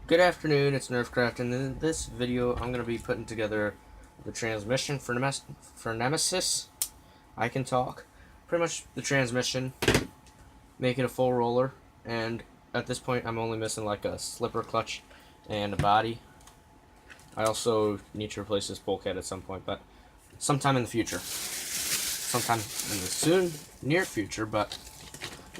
Good afternoon, it's Nerfcraft, and in this video I'm going to be putting together the transmission for Nemesis. I can talk. Pretty much the transmission, make it a full roller, and at this point I'm only missing like a slipper clutch and a body. I also need to replace this bulkhead at some point, but sometime in the future. Sometime in the near future, but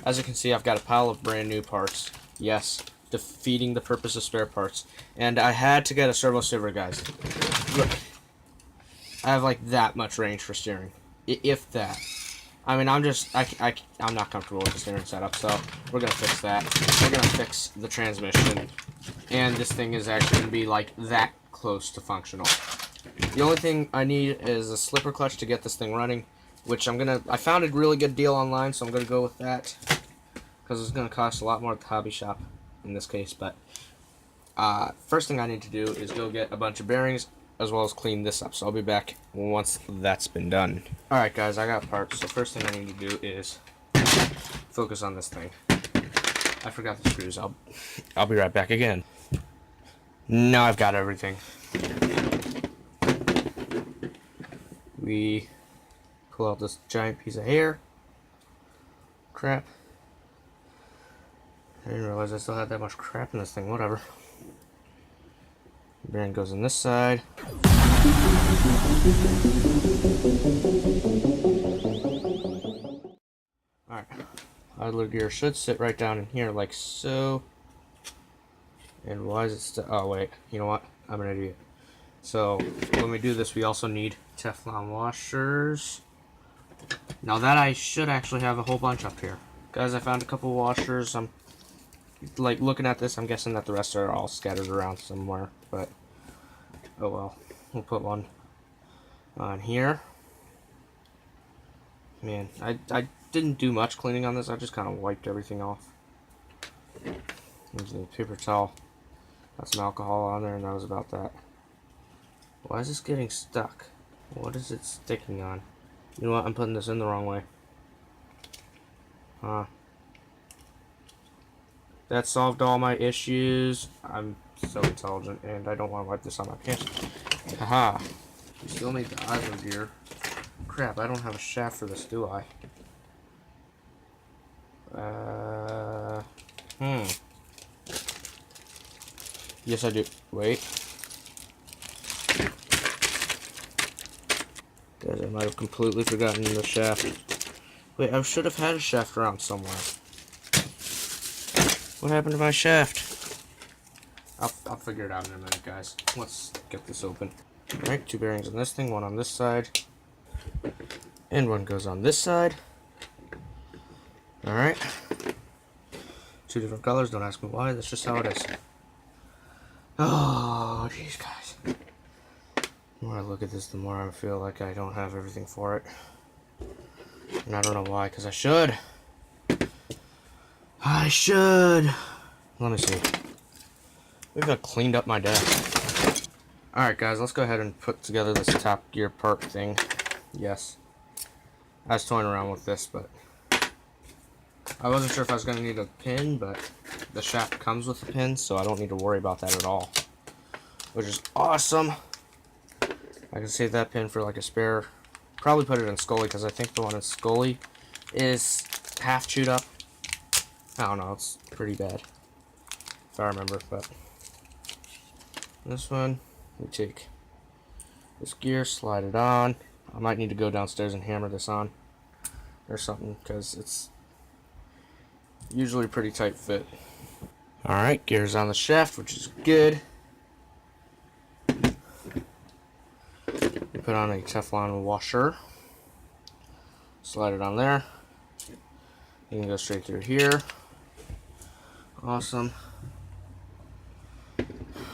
as you can see I've got a pile of brand new parts. Yes, defeating the purpose of spare parts. And I had to get a servo saver, guys. Look, I have like that much range for steering, if that. I mean, I'm not comfortable with the steering setup, so we're gonna fix that. We're gonna fix the transmission, and this thing is actually gonna be like that close to functional. The only thing I need is a slipper clutch to get this thing running, which I found a really good deal online, so I'm gonna go with that because it's gonna cost a lot more at the hobby shop in this case. But first thing I need to do is go get a bunch of bearings as well as clean this up, so I'll be back once that's been done. Alright guys, I got parts, so first thing I need to do is focus on this thing. I forgot the screws. I'll be right back again. Now I've got everything. We pull out this giant piece of hair. Crap. I didn't realize I still had that much crap in this thing. Whatever. Bearing goes on this side. Alright. Idler gear should sit right down in here like so. And why is it still... Oh, wait. You know what? I'm an idiot. So, when we do this, we also need Teflon washers. Now that I should actually have a whole bunch up here. Guys, I found a couple washers. I'm like looking at this, I'm guessing that the rest are all scattered around somewhere, but oh well. We'll put one on here. Man, I didn't do much cleaning on this. I just kind of wiped everything off. There's a paper towel. Got some alcohol on there, and that was about that. Why is this getting stuck? What is it sticking on? You know what? I'm putting this in the wrong way. That solved all my issues. I'm so intelligent, and I don't want to wipe this on my pants. Haha. You still need the idler gear. Crap, I don't have a shaft for this, do I? Yes, I do. Wait. Guys, I might have completely forgotten the shaft. Wait, I should have had a shaft around somewhere. What happened to my shaft? I'll figure it out in a minute, guys. Let's get this open. Alright, two bearings on this thing, one on this side. And one goes on this side. Alright. Two different colors, don't ask me why, that's just how it is. Oh, jeez, guys. The more I look at this, the more I feel like I don't have everything for it. And I don't know why, because I should. Let me see. Maybe I cleaned up my desk. Alright guys, let's go ahead and put together this top gear part thing. Yes. I was toying around with this, but I wasn't sure if I was going to need a pin, but the shaft comes with a pin, so I don't need to worry about that at all. Which is awesome. I can save that pin for like a spare. Probably put it in Scully, because I think the one in Scully is half chewed up. I don't know, it's pretty bad, if I remember, but this one, we take this gear, slide it on. I might need to go downstairs and hammer this on or something, because it's usually a pretty tight fit. Alright, gear's on the shaft, which is good. We put on a Teflon washer, slide it on there. You can go straight through here. Awesome.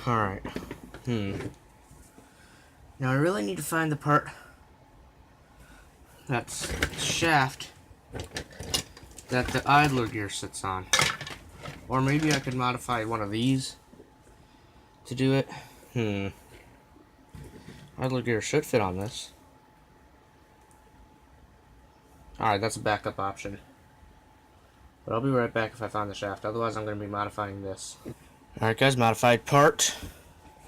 Alright. Now I really need to find the part that's the shaft that the idler gear sits on. Or maybe I could modify one of these to do it. Idler gear should fit on this. Alright, that's a backup option. But I'll be right back if I find the shaft. Otherwise, I'm going to be modifying this. Alright guys, modified part.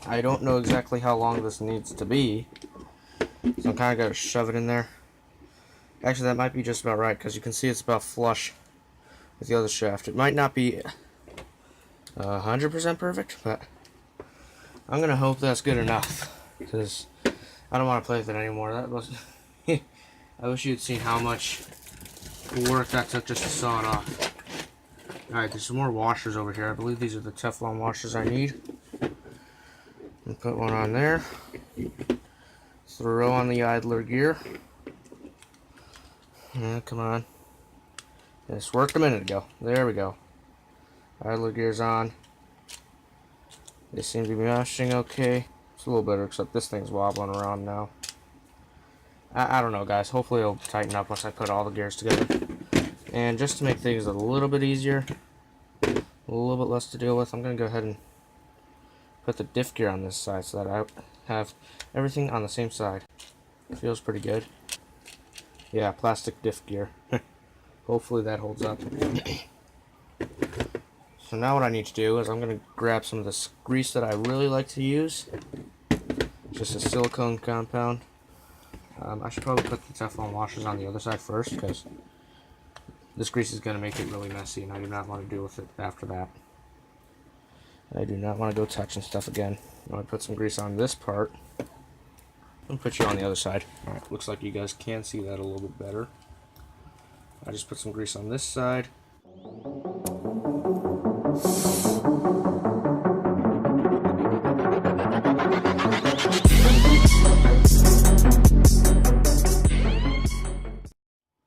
I don't know exactly how long this needs to be, so I'm kind of going to shove it in there. Actually, that might be just about right, because you can see it's about flush with the other shaft. It might not be 100% perfect, but I'm going to hope that's good enough, because I don't want to play with it anymore. That was I wish you'd seen how much work that took just to saw it off. Alright, there's some more washers over here. I believe these are the Teflon washers I need. And put one on there. Throw on the idler gear. Yeah, come on. This worked a minute ago. There we go. Idler gear's on. They seem to be meshing okay. It's a little better, except this thing's wobbling around now. I don't know, guys. Hopefully it'll tighten up once I put all the gears together. And just to make things a little bit easier, a little bit less to deal with, I'm going to go ahead and put the diff gear on this side so that I have everything on the same side. Feels pretty good. Yeah, plastic diff gear. Hopefully that holds up. So now what I need to do is I'm going to grab some of this grease that I really like to use. Just a silicone compound. I should probably put the Teflon washers on the other side first, because this grease is going to make it really messy, and I do not want to deal with it after that. I do not want to go touching stuff again. I'm going to put some grease on this part. And put you on the other side. Alright, looks like you guys can see that a little bit better. I just put some grease on this side.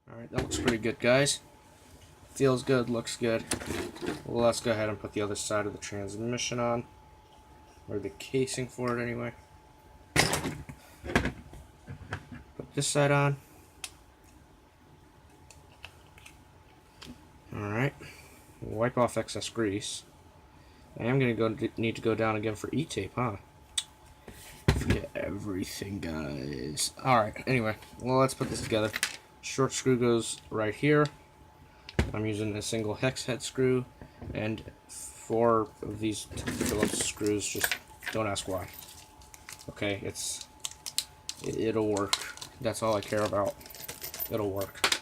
Alright, that looks pretty good, guys. Feels good, looks good. Well, let's go ahead and put the other side of the transmission on. Or the casing for it, anyway. Put this side on. Alright. Wipe off excess grease. I am going to need to go down again for E-tape, huh? Forget everything, guys. Alright, anyway. Well, let's put this together. Short screw goes right here. I'm using a single hex head screw. And 4 of these Phillips screws. Just don't ask why. Okay, it'll work. That's all I care about. It'll work.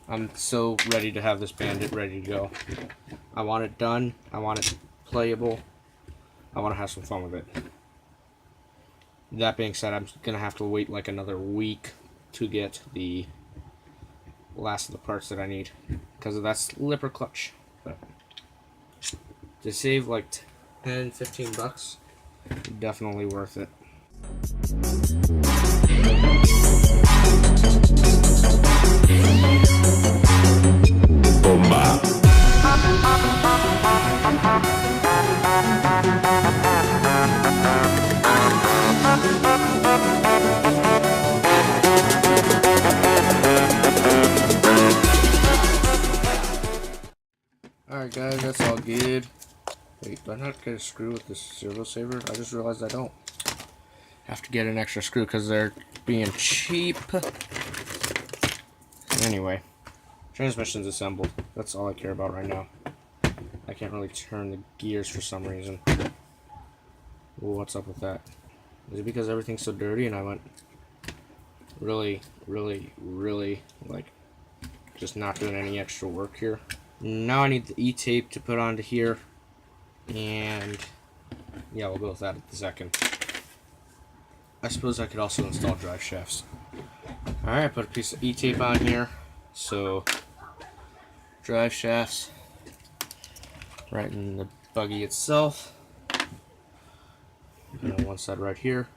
I'm so ready to have this bandit ready to go. I want it done. I want it playable. I want to have some fun with it. That being said, I'm going to have to wait like another week to get the last of the parts that I need, because of that slipper clutch. But to save like 10-15 bucks, definitely worth it. Bomba. Alright guys, that's all good. Wait, do I not get a screw with this servo saver? I just realized I don't. Have to get an extra screw because they're being cheap. Anyway, transmission's assembled. That's all I care about right now. I can't really turn the gears for some reason. Well, what's up with that? Is it because everything's so dirty and I went really, like, just not doing any extra work here? Now I need the E-tape to put onto here, and yeah, we'll go with that at the second. I suppose I could also install drive shafts. Alright, I put a piece of E-tape on here, so drive shafts right in the buggy itself. And on one side right here.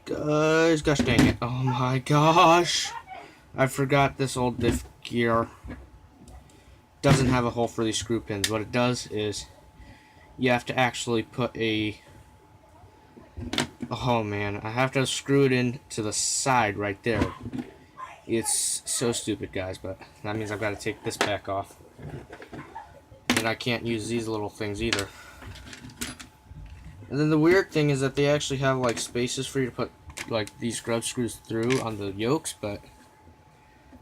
Guys, gosh dang it. Oh my gosh. I forgot this old diff gear doesn't have a hole for these screw pins. What it does is you have to actually put a... Oh man, I have to screw it in to the side right there. It's so stupid, guys, but that means I've got to take this back off. And I can't use these little things either. And then the weird thing is that they actually have like spaces for you to put like these grub screws through on the yokes, but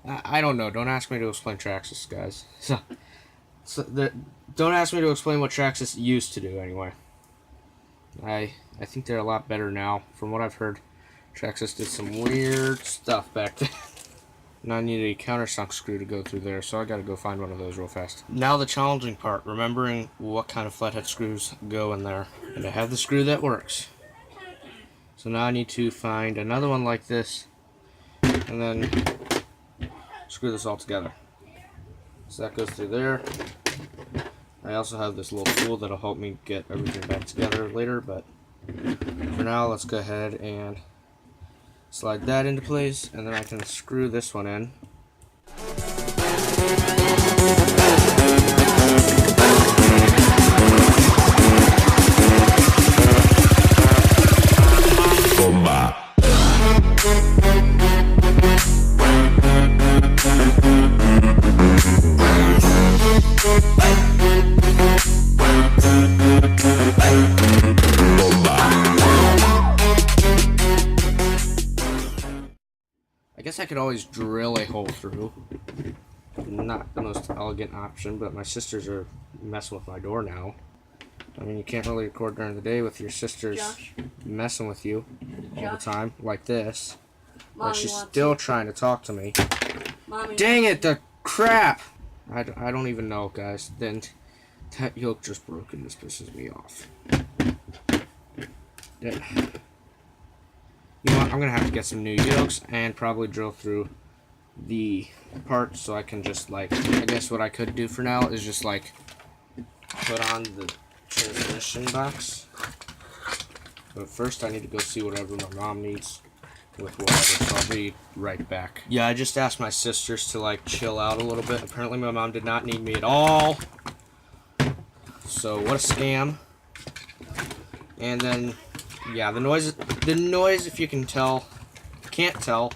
I don't know. Don't ask me to explain Traxxas, guys. So So don't ask me to explain what Traxxas used to do anyway. I think they're a lot better now. From what I've heard, Traxxas did some weird stuff back then. And I need a countersunk screw to go through there, so I gotta go find one of those real fast. Now the challenging part, remembering what kind of flathead screws go in there. And I have the screw that works. So now I need to find another one like this, and then screw this all together. So that goes through there. I also have this little tool that'll help me get everything back together later, but for now, let's go ahead and slide that into place, and then I can screw this one in. Bomba. I guess I could always drill a hole through. Not the most elegant option, but my sisters are messing with my door now. I mean, you can't really record during the day with your sisters messing with you all the time, like this. But she's still trying to talk to me. Dang it, the crap! I don't even know, guys. Then that yoke just broke and this pisses me off. You know what, I'm going to have to get some new yokes and probably drill through the parts so I can just, like, I guess what I could do for now is just, like, put on the transmission box. But first I need to go see whatever my mom needs with whatever, so I'll be right back. Yeah, I just asked my sisters to, like, chill out a little bit. Apparently my mom did not need me at all. So, what a scam. And then, yeah, the noise, if you can tell, can't tell,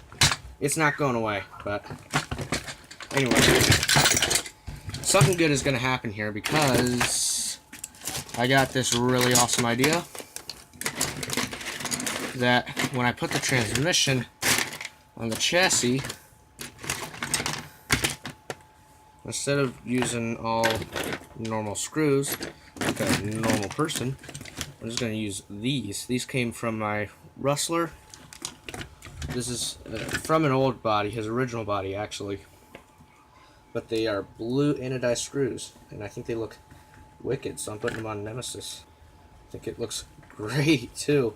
it's not going away, but anyway, something good is going to happen here because I got this really awesome idea that when I put the transmission on the chassis, instead of using all normal screws like a normal person, I'm just going to use these. These came from my Rustler. This is from an old body, his original body actually. But they are blue anodized screws, and I think they look wicked, so I'm putting them on Nemesis. I think it looks great too.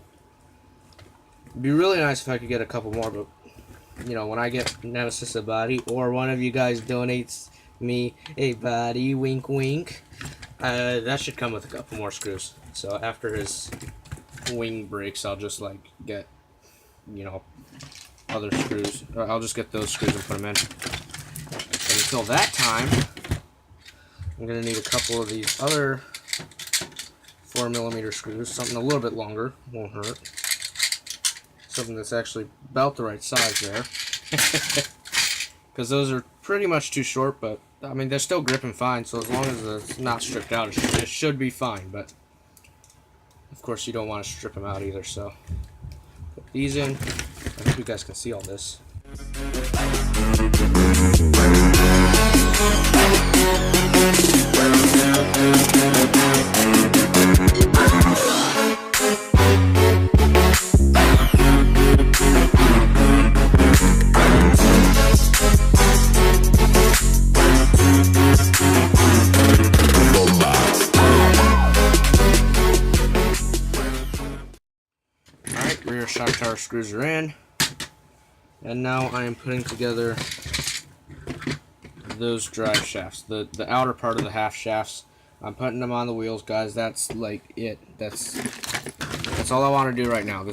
It'd be really nice if I could get a couple more, but you know, when I get Nemesis a body, or one of you guys donates me a body, wink wink, that should come with a couple more screws. So after his wing breaks, I'll just like get, you know, other screws, or I'll just get those screws and put them in. And until that time, I'm gonna need a couple of these other 4mm screws, something a little bit longer, won't hurt. Something that's actually about the right size there. Because those are pretty much too short, but I mean, they're still gripping fine, so as long as it's not stripped out, it should be fine, but of course you don't want to strip them out either, so put these in. I hope you guys can see all this. Rear shock tower screws are in, and now I am putting together those drive shafts, the outer part of the half shafts. I'm putting them on the wheels, guys. That's like it. That's all I want to do right now.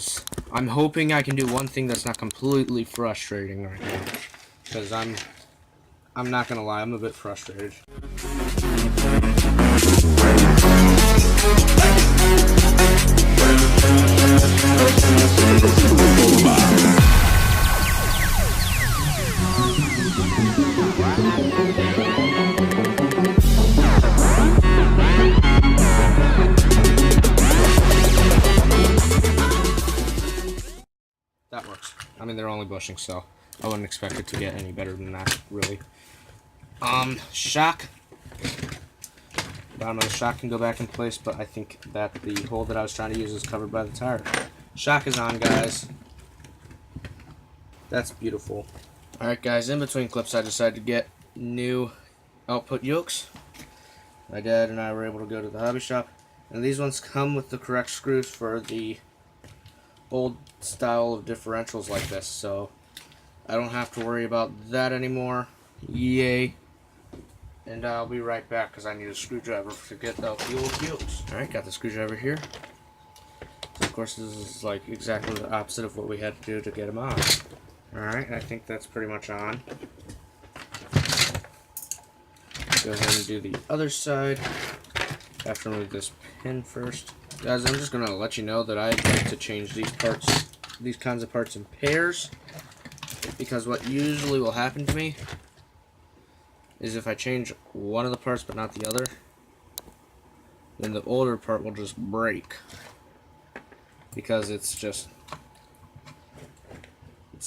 I'm hoping I can do one thing that's not completely frustrating right now, because I'm not gonna lie, I'm a bit frustrated. That works. I mean, they're only bushings, so I wouldn't expect it to get any better than that, really. Shock. bottom of the shock can go back in place, but I think that the hole that I was trying to use is covered by the tire. Shock is on, guys. That's beautiful. Alright guys, in between clips I decided to get new output yokes. My dad and I were able to go to the hobby shop, and these ones come with the correct screws for the old style of differentials like this, so I don't have to worry about that anymore. Yay. And I'll be right back because I need a screwdriver to get out the old yokes. Alright, got the screwdriver here. So of course this is like exactly the opposite of what we had to do to get them on. Alright, I think that's pretty much on. Go ahead and do the other side. I have to remove this pin first. Guys, I'm just going to let you know that I'd like to change these parts, these kinds of parts in pairs. Because what usually will happen to me is if I change one of the parts but not the other, then the older part will just break. Because it's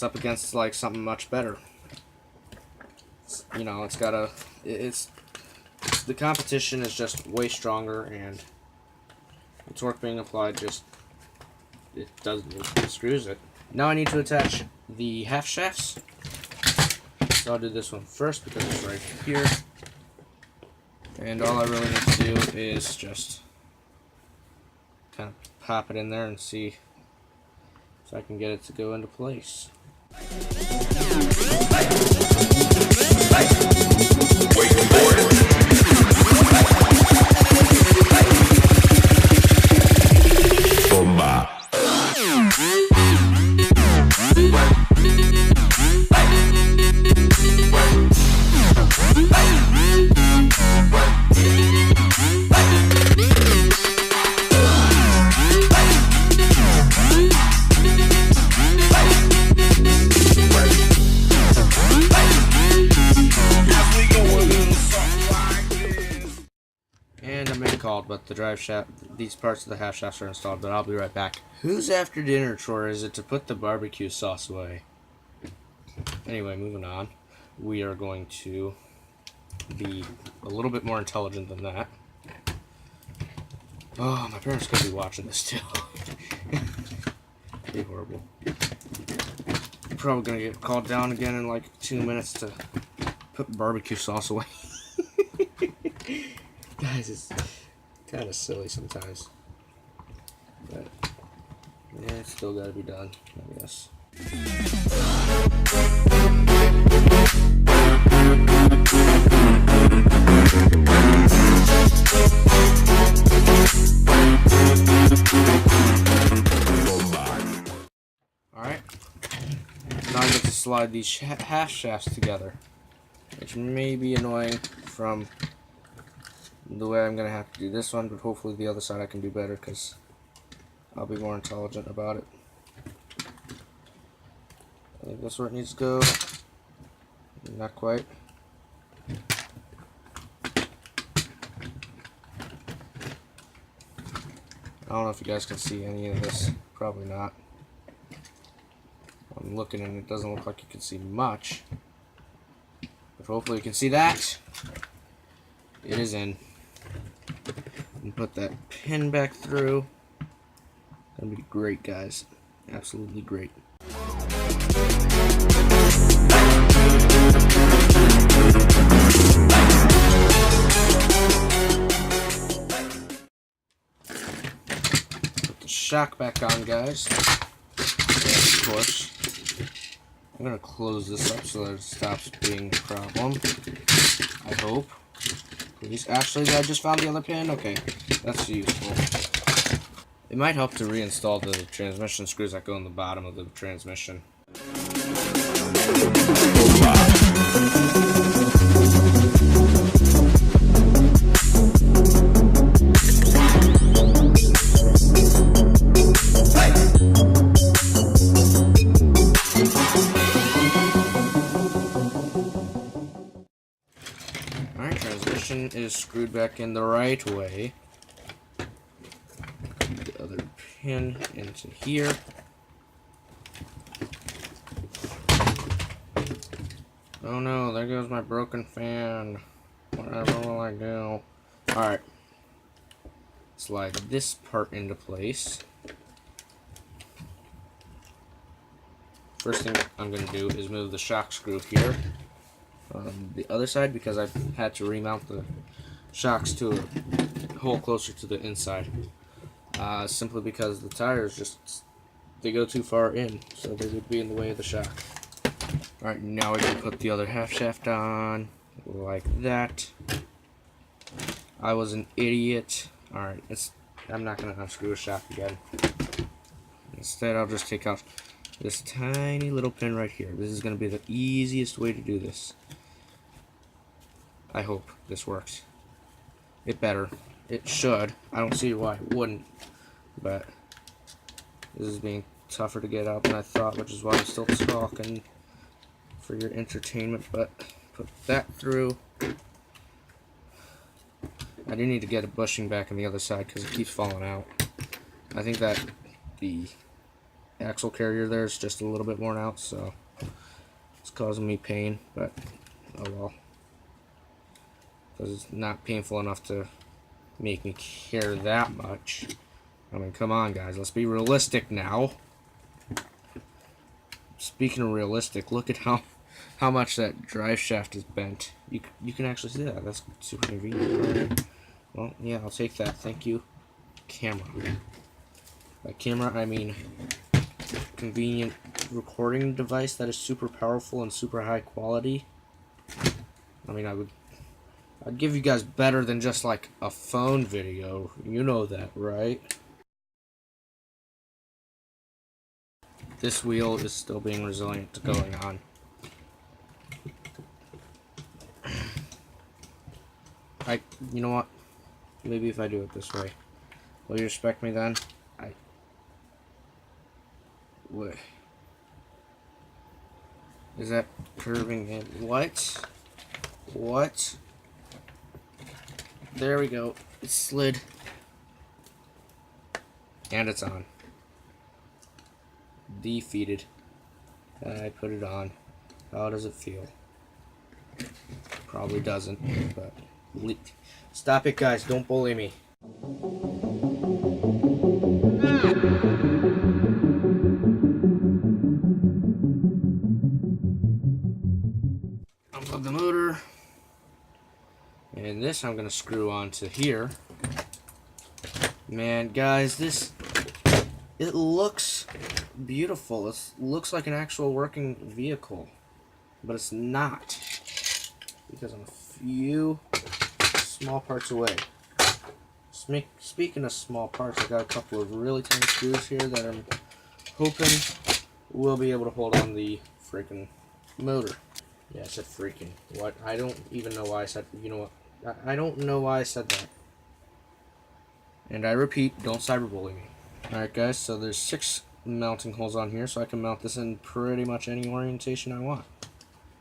up against like something much better. You know, the competition is just way stronger, and the torque being applied it screws it. Now I need to attach the half shafts. So I'll do this one first because it's right here. And all I really need to do is just kind of pop it in there and see if I can get it to go into place. But the drive shaft, these parts of the half shafts are installed, but I'll be right back. Whose after dinner chore is it to put the barbecue sauce away? Anyway, moving on. We are going to be a little bit more intelligent than that. Oh, my parents could be watching this too. It'd be horrible. I'm probably gonna get called down again in like 2 minutes to put barbecue sauce away. Guys, it's kind of silly sometimes, but yeah, it's still got to be done, I guess. Alright, now I get to slide these half shafts together, which may be annoying from the way I'm going to have to do this one, but hopefully the other side I can do better because I'll be more intelligent about it. I think that's where it needs to go. Not quite. I don't know if you guys can see any of this. Probably not. I'm looking and it doesn't look like you can see much. But hopefully you can see that. It is in. And put that pin back through. That'll be great, guys. Absolutely great. Put the shock back on, guys. And of course, I'm going to close this up so that it stops being a problem. I hope. Please. Actually, I just found the other pin. Okay, that's useful. It might help to reinstall the transmission screws that go in the bottom of the transmission. Alright, transmission is screwed back in the right way. The other pin into here. Oh no, there goes my broken fan. Whatever will I do? Alright, slide this part into place. First thing I'm going to do is move the shock screw here on the other side, because I've had to remount the shocks to a hole closer to the inside. Simply because the tires just, they go too far in, so they would be in the way of the shock. Alright, now we're going to put the other half shaft on, like that. I was an idiot. Alright, I'm not going to unscrew a shock again. Instead, I'll just take off this tiny little pin right here. This is going to be the easiest way to do this. I hope this works. It better. It should. I don't see why it wouldn't. But this is being tougher to get out than I thought, which is why I'm still talking for your entertainment. But put that through. I do need to get a bushing back on the other side because it keeps falling out. I think that the axle carrier there is just a little bit worn out, so it's causing me pain, but oh well. Because it's not painful enough to make me care that much. I mean, come on guys, let's be realistic now. Speaking of realistic, look at how much that drive shaft is bent. You can actually see that. That's super convenient. Well, yeah, I'll take that. Thank you, camera. By camera, I mean convenient recording device that is super powerful and super high quality. I mean, I'd give you guys better than just like a phone video. You know that, right? This wheel is still being resilient to going on. You know what? Maybe if I do it this way. Will you respect me then? What? Is that curving in? What? What? There we go. It slid. And it's on. Defeated. I put it on. How does it feel? Probably doesn't, but stop it, guys. Don't bully me. Unplug the motor. And this I'm going to screw onto here. Man, guys, it looks beautiful. It looks like an actual working vehicle. But it's not. Because I'm a few small parts away. Speaking of small parts, I got a couple of really tiny screws here that I'm hoping will be able to hold on the freaking motor. Yeah, I said freaking. What? I don't even know why I said, you know what? I don't know why I said that. And I repeat, don't cyberbully me. Alright guys, so there's 6 mounting holes on here, so I can mount this in pretty much any orientation I want.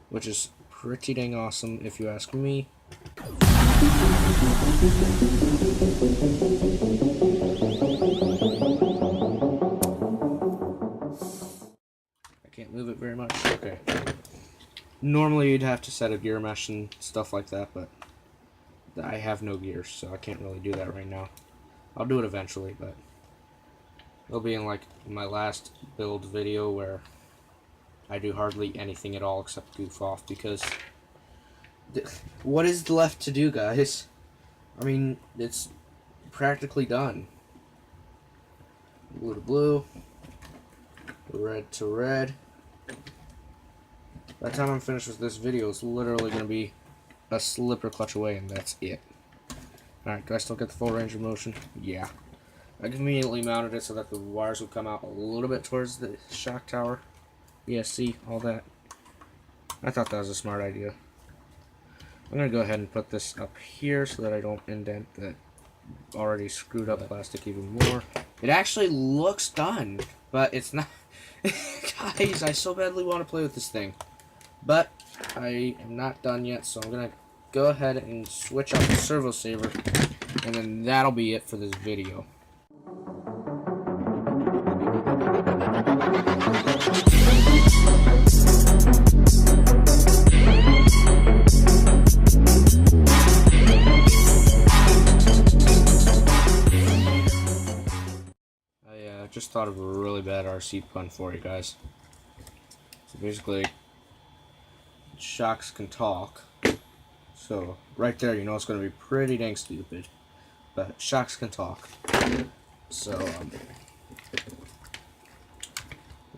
Which is pretty dang awesome if you ask me. I can't move it very much. Okay. Normally you'd have to set a gear mesh and stuff like that, but I have no gears, so I can't really do that right now. I'll do it eventually, but it'll be in like my last build video where I do hardly anything at all except goof off, because what is left to do, guys? I mean, it's practically done. Blue to blue, red to red. By the time I'm finished with this video, it's literally going to be a slipper clutch away, and that's it. Alright, do I still get the full range of motion? Yeah. I conveniently mounted it so that the wires would come out a little bit towards the shock tower. Yeah, see, all that. I thought that was a smart idea. I'm going to go ahead and put this up here so that I don't indent the already screwed up plastic even more. It actually looks done, but it's not. Guys, I so badly want to play with this thing. But I am not done yet, so I'm going to go ahead and switch out the servo saver, and then that'll be it for this video. just thought of a really bad RC pun for you guys. So basically, sharks can talk. So right there, you know it's going to be pretty dang stupid. But sharks can talk. So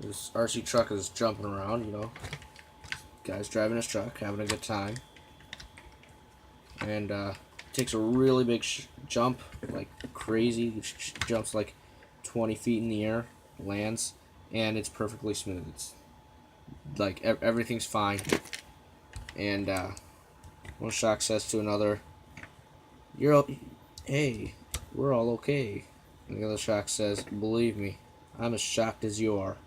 this RC truck is jumping around, you know. Guy's driving his truck, having a good time. And takes a really big jump, like crazy. Jumps like 20 feet in the air, lands, and it's perfectly smooth. It's like everything's fine. And one shark says to another, hey, we're all okay. And the other shark says, believe me, I'm as shocked as you are.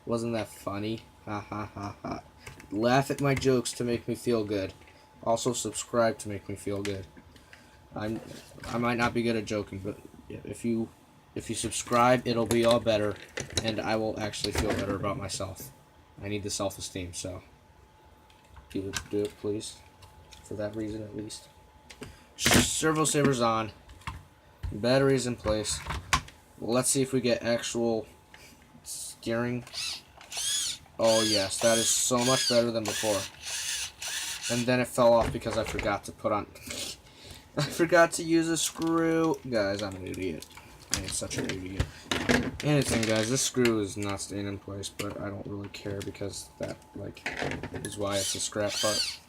Wasn't that funny? Ha ha ha ha. Laugh at my jokes to make me feel good. Also subscribe to make me feel good. I might not be good at joking, but if you subscribe, it'll be all better, and I will actually feel better about myself. I need the self-esteem, so do it, please. For that reason, at least. Servo saver's on. Batteries in place. Let's see if we get actual steering. Oh yes, that is so much better than before. And then it fell off because I forgot to put on... I forgot to use a screw. Guys, I'm an idiot. I am such an idiot. Anything, guys, this screw is not staying in place, but I don't really care because that, like, is why it's a scrap part.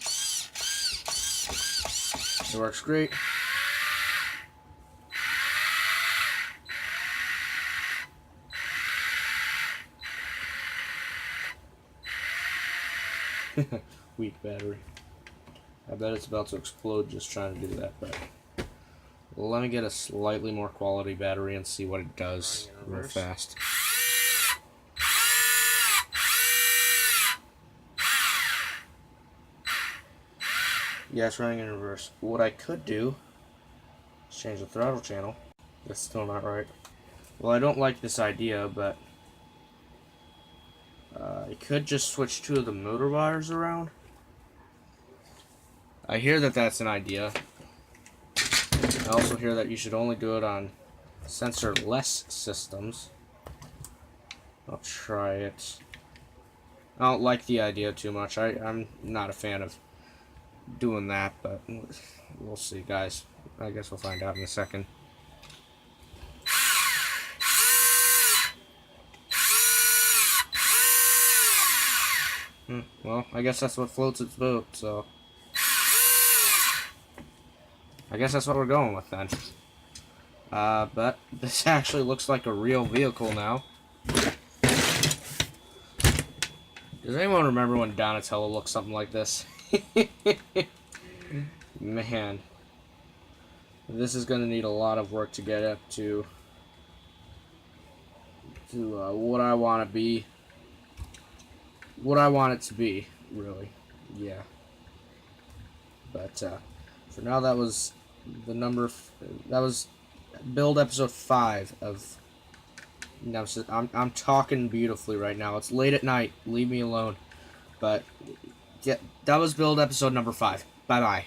It works great. Weak battery. I bet it's about to explode just trying to do that, but let me get a slightly more quality battery and see what it does real fast. Yeah, it's running in reverse. What I could do is change the throttle channel. That's still not right. Well, I don't like this idea, but I could just switch two of the motor wires around. I hear that that's an idea. I also hear that you should only do it on sensor-less systems. I'll try it. I don't like the idea too much. I'm not a fan of doing that, but we'll see, guys. I guess we'll find out in a second. Well, I guess that's what floats its boat, so I guess that's what we're going with then. But this actually looks like a real vehicle now. Does anyone remember when Donatello looked something like this? Man. This is going to need a lot of work to get up to what I want to be. What I want it to be, really. Yeah. But for now, that was that was build episode 5 of Nemesis. I'm talking beautifully right now. It's late at night. Leave me alone. But yeah, that was build episode number 5. Bye bye.